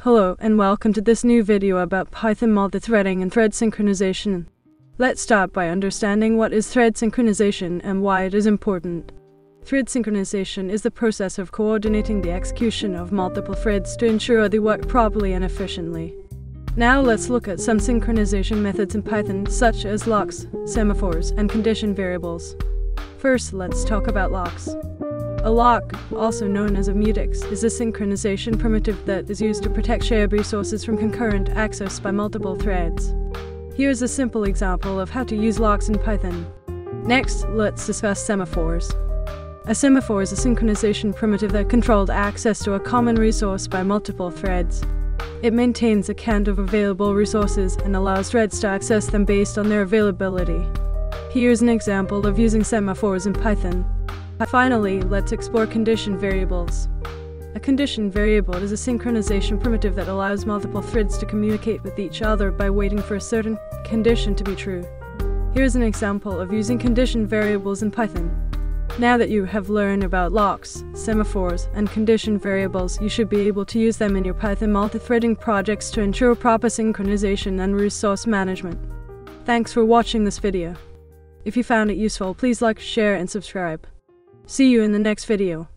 Hello and welcome to this new video about Python multithreading and thread synchronization. Let's start by understanding what is thread synchronization and why it is important. Thread synchronization is the process of coordinating the execution of multiple threads to ensure they work properly and efficiently. Now let's look at some synchronization methods in Python, such as locks, semaphores, and condition variables. First, let's talk about locks. A lock, also known as a mutex, is a synchronization primitive that is used to protect shared resources from concurrent access by multiple threads. Here's a simple example of how to use locks in Python. Next, let's discuss semaphores. A semaphore is a synchronization primitive that controls access to a common resource by multiple threads. It maintains a count of available resources and allows threads to access them based on their availability. Here's an example of using semaphores in Python. Finally, let's explore condition variables. A condition variable is a synchronization primitive that allows multiple threads to communicate with each other by waiting for a certain condition to be true. Here's an example of using condition variables in Python. Now that you have learned about locks, semaphores, and condition variables, you should be able to use them in your Python multithreading projects to ensure proper synchronization and resource management. Thanks for watching this video. If you found it useful, please like, share, and subscribe. See you in the next video.